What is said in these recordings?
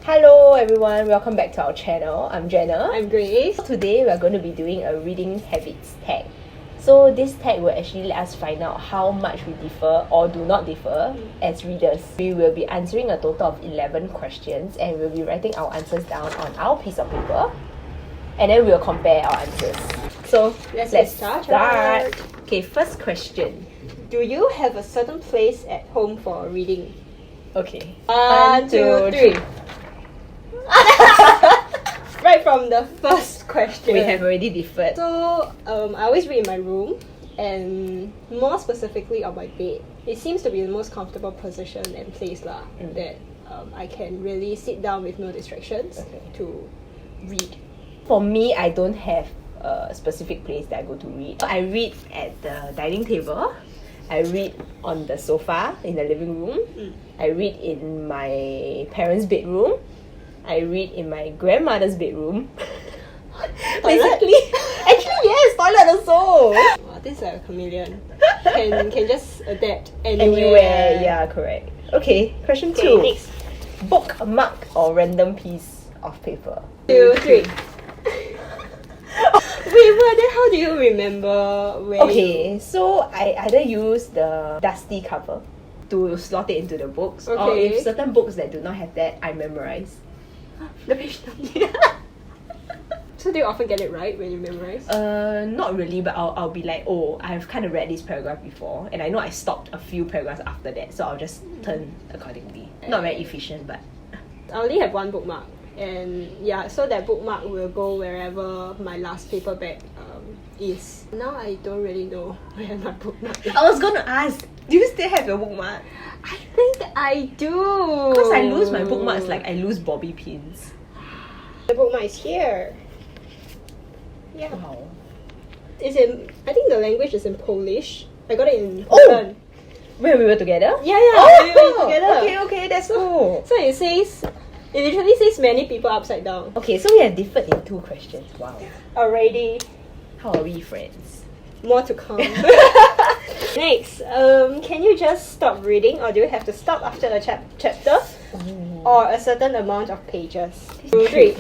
Hello everyone, welcome back to our channel. I'm Jenna. I'm Grace. Today we're going to be doing a reading habits tag. So this tag will actually let us find out how much we differ or do not differ as readers. We will be answering a total of 11 questions and we'll be writing our answers down on our piece of paper. And then we'll compare our answers. So let's start. Okay, first question. Do you have a certain place at home for reading? Okay. 1, 2, 3. Right from the first question. We have already differed. So, I always read in my room, and more specifically on my bed. It seems to be the most comfortable position and place that I can really sit down with no distractions to read. For me, I don't have a specific place that I go to read. I read at the dining table. I read on the sofa in the living room. I read in my parents' bedroom. I read in my grandmother's bedroom. Basically, actually yes, toilet also. Wow, this is like a chameleon. Can just adapt Anywhere. Yeah, correct. Okay, question 2. Next. Bookmark or random piece of paper? 2, 3. Wait, but then how do you remember where? Okay, so I either use the dusty cover to slot it into the books, or if certain books that do not have that, I memorize the page number. So do you often get it right when you memorize? Not really, but I'll be like, oh, I've kind of read this paragraph before, and I know I stopped a few paragraphs after that, so I'll just turn accordingly. Not very efficient, but I only have one bookmark, and yeah, so that bookmark will go wherever my last paperback is. Now I don't really know where my bookmark is. I was gonna ask, do you still have your bookmark? I think I do. Because I lose my bookmarks like I lose bobby pins. The bookmark is here. Yeah. Wow. It's in, I think the language is in Polish. I got it in Poland. When we were together? Yeah, Oh, we were together. Okay, that's cool. So it literally says many people upside down. Okay, so we have differed in 2 questions. Wow. Already. How are we friends? More to come. Next, can you just stop reading, or do you have to stop after a chapter or a certain amount of pages? 2, 3.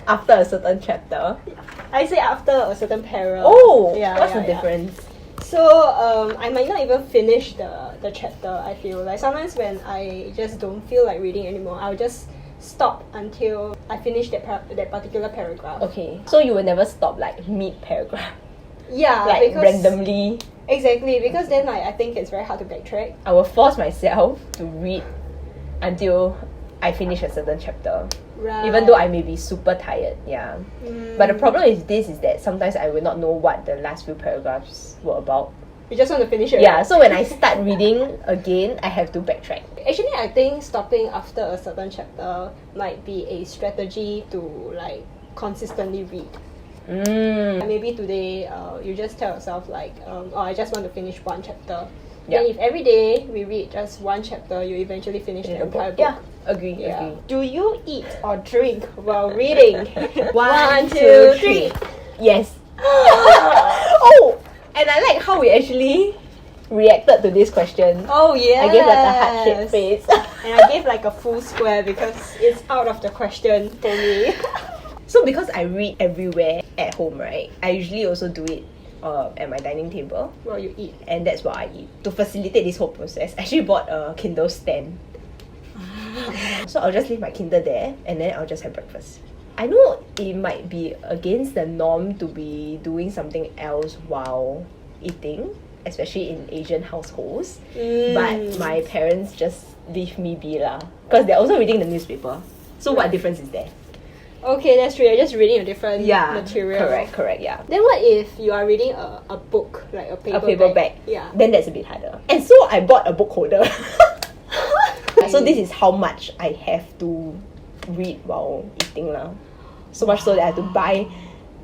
After a certain chapter. I say after a certain paragraph. Oh, what's the difference? So I might not even finish the chapter. I feel like sometimes when I just don't feel like reading anymore, I'll just stop until I finish that particular paragraph. Okay, so you will never stop like mid paragraph? Yeah, like because randomly? Exactly, because then I think it's very hard to backtrack. I will force myself to read until I finish a certain chapter. Right. Even though I may be super tired, yeah. But the problem is that sometimes I will not know what the last few paragraphs were about. You just want to finish it. Yeah, so when I start reading again, I have to backtrack. Actually, I think stopping after a certain chapter might be a strategy to like consistently read. Maybe today you just tell yourself like, oh, I just want to finish one chapter. Yeah. Then if every day we read just one chapter, you eventually finish the entire book. Yeah, agree. Do you eat or drink while reading? 1, 2, 3. Yes. Oh, and I like how we actually reacted to this question. Oh yeah. I gave like a heart-shaped face. And I gave like a full square because it's out of the question for me. So because I read everywhere at home, right? I usually also do it at my dining table. While you eat. And that's what I eat. To facilitate this whole process, I actually bought a Kindle stand. So I'll just leave my Kindle there and then I'll just have breakfast. I know it might be against the norm to be doing something else while eating, especially in Asian households. But my parents just leave me be lah. Because they're also reading the newspaper. So what difference is there? Okay, that's true. You're just reading a different material. Correct, yeah. Then what if you are reading a book, like a paperback? A paperback. Yeah. Then that's a bit harder. And so I bought a book holder. So this is how much I have to read while eating lah. So much so that I have to buy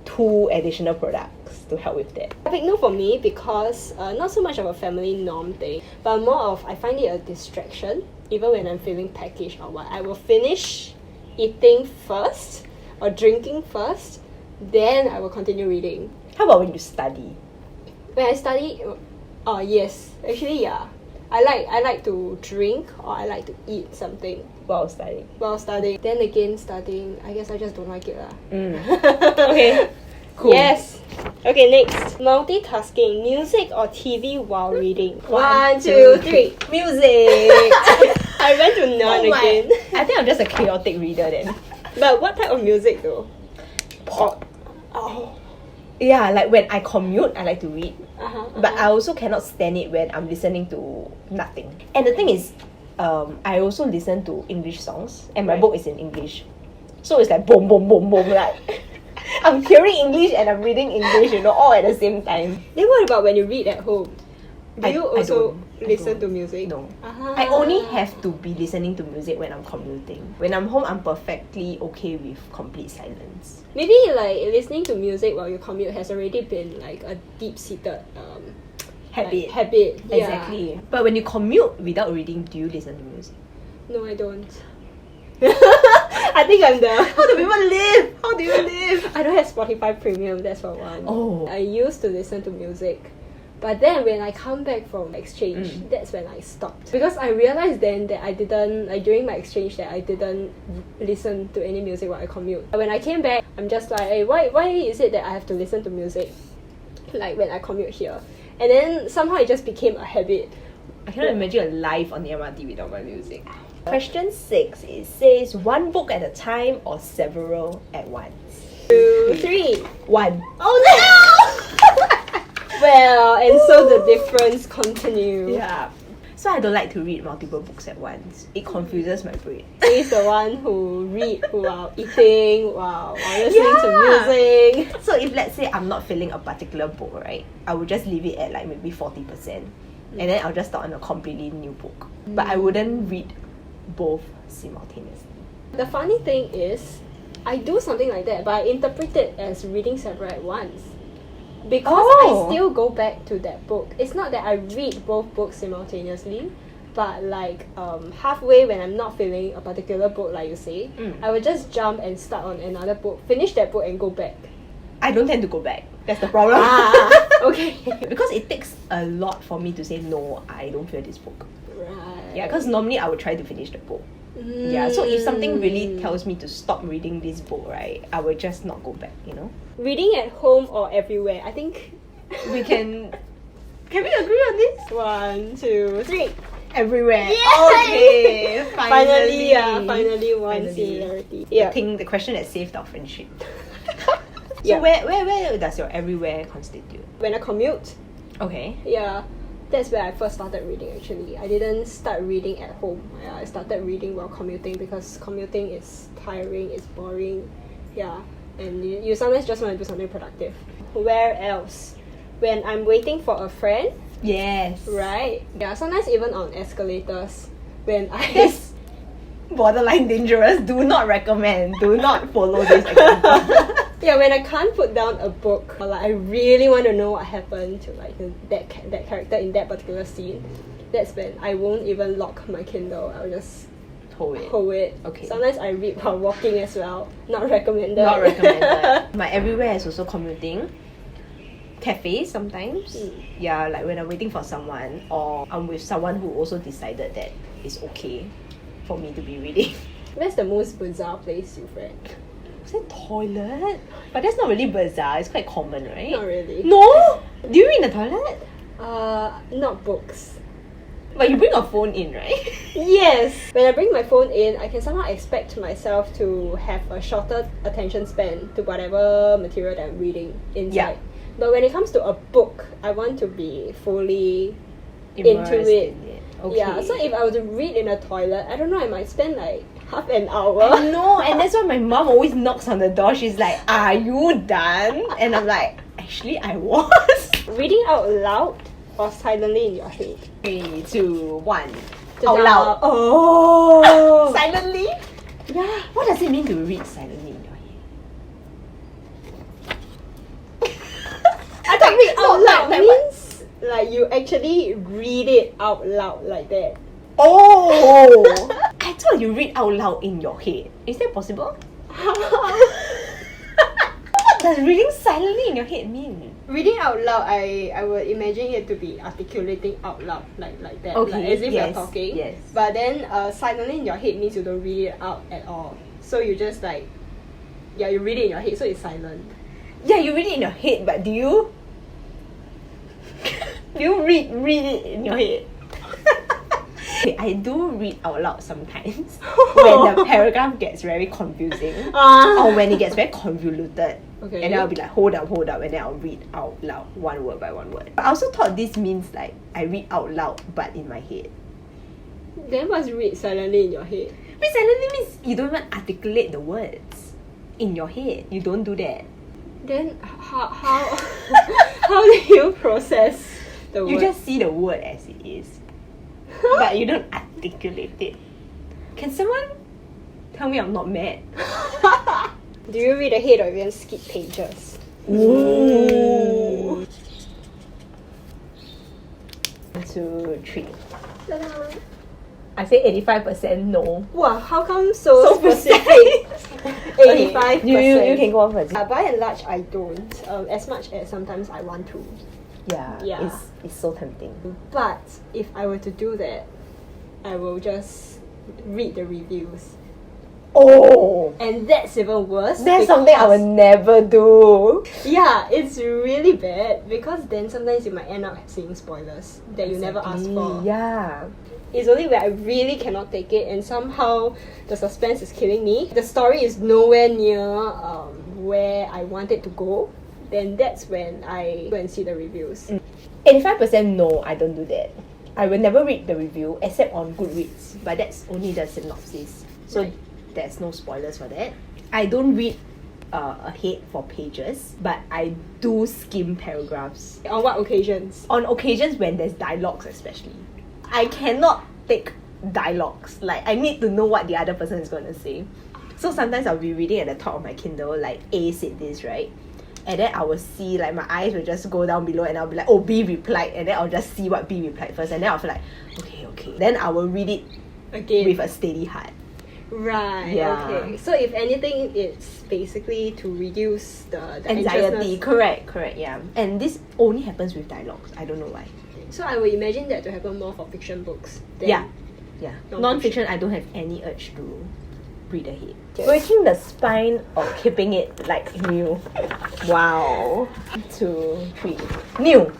2 additional products to help with that. A big no for me because not so much of a family norm thing, but more of I find it a distraction. Even when I'm feeling peckish or what, I will finish eating first or drinking first, then I will continue reading. How about when you study? When I study, yes, actually yeah. I like to drink or I like to eat something while studying. while studying. Then again, studying, I guess I just don't like it lah. Okay. Cool. Yes. Okay, next. Multitasking, music or TV while reading. 1, 2, 2, 3. Music! I went to none again. I think I'm just a chaotic reader then. But what type of music though? Pop. Oh. Yeah, like when I commute, I like to read. But I Uh-huh. also cannot stand it when I'm listening to nothing. And the thing is, I also listen to English songs, and my Right. book is in English. So it's like boom, boom, boom, boom, like I'm hearing English and I'm reading English, all at the same time. Then what about when you read at home? Do I you also don't. listen to music? No. Ah. I only have to be listening to music when I'm commuting. When I'm home, I'm perfectly okay with complete silence. Maybe like listening to music while you commute has already been like a deep-seated Habit. habit. Yeah. Exactly. But when you commute without reading, do you listen to music? No, I don't. I think I'm the. How do people live? How do you live? I don't have Spotify Premium. That's for one. Oh. I used to listen to music. But then when I come back from exchange, that's when I stopped. Because I realized then that I didn't, like during my exchange, that I didn't listen to any music while I commute. When I came back, I'm just like, hey, why is it that I have to listen to music? Like when I commute here. And then somehow it just became a habit. I cannot imagine a life on the MRT without my music. Question 6, it says one book at a time or several at once. 2, 3. One. Oh no! Well, and so the difference continues. Yeah. So I don't like to read multiple books at once. It confuses my brain. He's the one who read while eating, while listening to Yeah. music. So if let's say I'm not feeling a particular book, right, I would just leave it at like maybe 40%. And then I'll just start on a completely new book. But I wouldn't read both simultaneously. The funny thing is, I do something like that, but I interpret it as reading several at once. Because Oh. I still go back to that book. It's not that I read both books simultaneously, but like halfway when I'm not feeling a particular book, like you say, I will just jump and start on another book, finish that book and go back. I don't tend to go back. That's the problem. Okay. Because it takes a lot for me to say, no, I don't feel this book. Right. Yeah, because normally I would try to finish the book. Yeah, so if something really tells me to stop reading this book, right, I will just not go back, Reading at home or everywhere, I think. We can we agree on this? 1, 2, 3. Everywhere. Yay! Okay, finally. Finally one Finally. similarity. The question that saved our friendship. So Yeah. where does your everywhere constitute? When I commute, Okay. yeah, that's where I first started reading actually. I didn't start reading at home. Yeah, I started reading while commuting because commuting is tiring, it's boring. Yeah, and you sometimes just want to do something productive. Where else? When I'm waiting for a friend, Yes. right? Yeah, sometimes even on escalators. When I That's borderline dangerous. Do not recommend. Do not follow this example. yeah, when I can't put down a book, or like I really want to know what happened to like that character in that particular scene, that's when I won't even lock my Kindle. I'll just hold it. Okay. Sometimes I read while walking as well. Not recommended. Not recommended. My everywhere is also commuting. Cafes sometimes. Yeah, like when I'm waiting for someone or I'm with someone who also decided that it's okay for me to be reading. Where's the most bizarre place you've read? Is it toilet? But that's not really bizarre. It's quite common, right? Not really. No? Do you read in the toilet? Not books. But you bring your phone in, right? Yes! When I bring my phone in, I can somehow expect myself to have a shorter attention span to whatever material that I'm reading inside. Yeah. But when it comes to a book, I want to be fully Immersed into it. in it. Okay. Yeah, so if I were to read in a toilet, I don't know, I might spend like half an hour. I know, and that's why my mom always knocks on the door. She's like, "Are you done?" And I'm like, "Actually, I was." Reading out loud or silently in your head? 3, 2, 1. To Out tell- loud. Oh! Silently? Yeah. What does it mean to read silently in your head? I thought read out loud like means like you actually read it out loud like that. Oh! I thought you read out loud in your head. Is that possible? What What does reading silently in your head mean? Reading out loud, I would imagine it to be articulating out loud, like that. Okay, like, as if yes, you're talking. yes. But then silently in your head means you don't read it out at all. So you just like, yeah, you read it in your head, so it's silent. Yeah, you read it in your head, but do you? Do you read it in your head? Okay, I do read out loud sometimes when the paragraph gets very confusing or when it gets very convoluted. Okay. And then I'll be like, hold up, and then I'll read out loud one word by one word. But I also thought this means like I read out loud but in my head. Then what's read silently in your head? Read silently means you don't even articulate the words in your head. You don't do that. Then how do you process the word? You just see the word as it is. But you don't articulate it. Can someone tell me I'm not mad? Do you read ahead or even skip pages? Ooh. 1, 2, 3. Ta-da. I say 85% no. Wow, how come so specific? Okay, 85%. you can go on first. By and large, I don't. As much as sometimes I want to. Yeah. It's so tempting. But if I were to do that, I will just read the reviews. Oh! And that's even worse. That's something I would never do. Yeah, it's really bad because then sometimes you might end up seeing spoilers that you never asked for. Yeah. It's only where I really cannot take it and somehow the suspense is killing me. The story is nowhere near where I want it to go. Then that's when I go and see the reviews. 85% no, I don't do that. I will never read the review except on Goodreads, but that's only the synopsis. So Right. there's no spoilers for that. I don't read ahead for pages, but I do skim paragraphs. On what occasions? On occasions when there's dialogues especially. I cannot take dialogues. Like, I need to know what the other person is going to say. So sometimes I'll be reading at the top of my Kindle, like A said this, right? And then I will see, like, my eyes will just go down below and I'll be like, oh, B replied. And then I'll just see what B replied first. And then I'll feel like, okay. Then I will read it Again. with a steady heart. Right, Yeah. okay. So if anything, it's basically to reduce the Anxiety, anxiousness. correct, yeah. And this only happens with dialogues. I don't know why. So I would imagine that to happen more for fiction books. Than Yeah. Non-fiction. Non-fiction, I don't have any urge to read ahead. Breaking the spine or keeping it like new. Wow. 1, 2, 3. New.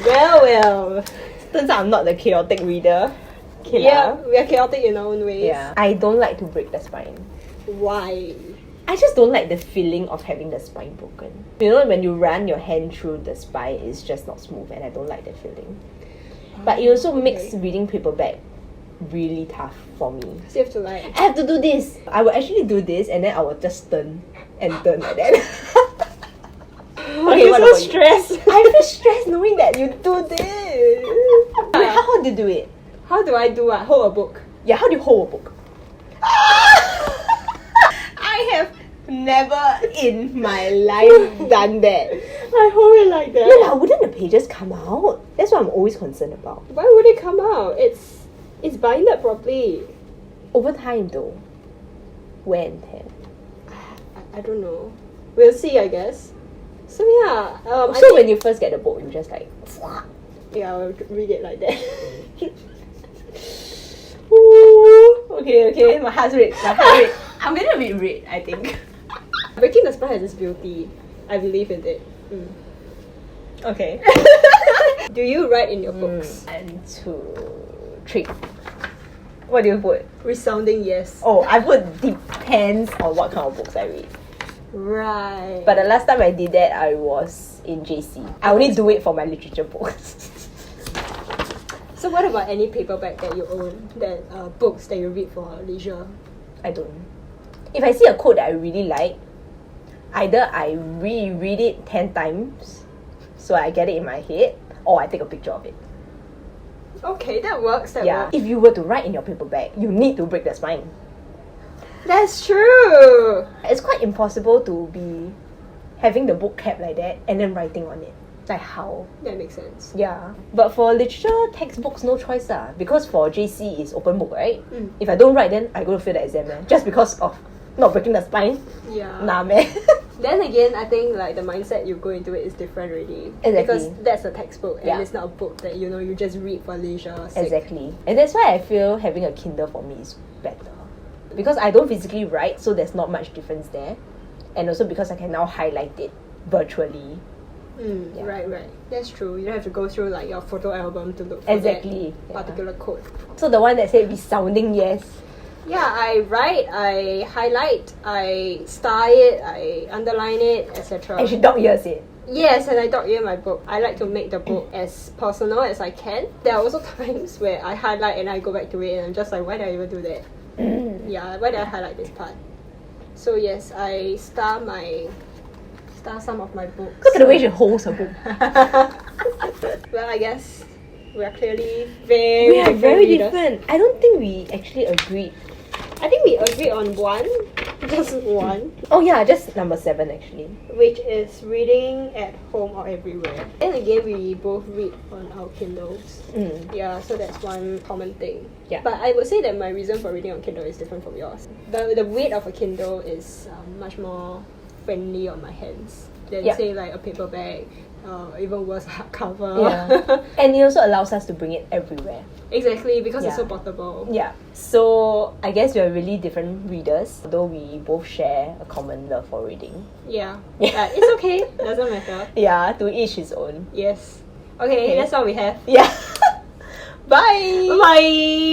Well. Turns out I'm not the chaotic reader. Killer. Yeah, we are chaotic in our own ways. Yeah. I don't like to break the spine. Why? I just don't like the feeling of having the spine broken. You know, when you run your hand through the spine, it's just not smooth, and I don't like that feeling. But it also makes reading paperback really tough for me. So you have to like... I have to do this. I will actually do this, and then I will just turn and turn like that. Okay, I'm what so about you? stressed. I feel stressed knowing that you do this. Wait, how do you do it? How do I do what? Hold a book. Yeah, how do you hold a book? I have never in my life done that. I hold it like that. Yeah, wouldn't the pages come out? That's what I'm always concerned about. Why would it come out? It's binded properly. Over time though. Wear and tear. I don't know. We'll see, I guess. So yeah. I So think- when you first get the book, you just like... Yeah, I'll read it like that. Ooh, okay, my heart's red. I'm gonna read red, I think. Breaking the spine has this beauty. I believe in it. Okay. Do you write in your books? 1, 2, 3. What do you put? Resounding yes. Oh, I put depends on what kind of books I read. Right. But the last time I did that, I was in JC. I only do it for my literature books. So what about any paperback that you own? That books that you read for leisure? I don't. If I see a quote that I really like, either I reread it 10 times so I get it in my head, or I take a picture of it. Okay, that works. That Yeah. works. If you were to write in your paperback, you need to break the spine. That's true. It's quite impossible to be having the book kept like that and then writing on it. Like how? That makes sense. Yeah. But for literature textbooks, no choice because for JC it's open book, right? Mm. If I don't write, then I go to fail the exam just because of not breaking the spine. Yeah. Nah, man. Then again, I think like the mindset you go into it is different already. Exactly. Because that's a textbook and Yeah. it's not a book that you just read for leisure sake. Exactly. And that's why I feel having a Kindle for me is better. Because I don't physically write, so there's not much difference there. And also because I can now highlight it virtually. Yeah. Right. That's true. You don't have to go through like your photo album to look for Exactly. that particular code. So the one that said resounding yes. Yeah, I write, I highlight, I star it, I underline it, etc. And she dog ears it. Yes, and I dog ear my book. I like to make the book as personal as I can. There are also times where I highlight and I go back to it and I'm just like, why did I even do that? Yeah, why did I highlight this part? So yes, I star some of my books. Look at the way she holds her book. Well, I guess we are clearly very We are very readers. different. I don't think we actually agreed. I think we agreed on one, just one, Oh yeah, just number 7 actually. which is reading at home or everywhere. And again, we both read on our Kindles. Yeah, so that's one common thing. Yeah. But I would say that my reason for reading on Kindle is different from yours. The weight of a Kindle is much more friendly on my hands than Yeah. say like a paperback, even worse, hardcover. Yeah. And it also allows us to bring it everywhere. Exactly, because it's Yeah. so portable. Yeah. So I guess we are really different readers, although we both share a common love for reading. Yeah. Yeah. It's okay. Doesn't matter. Yeah, to each his own. Yes. Okay, that's all we have. Yeah. Bye. Bye.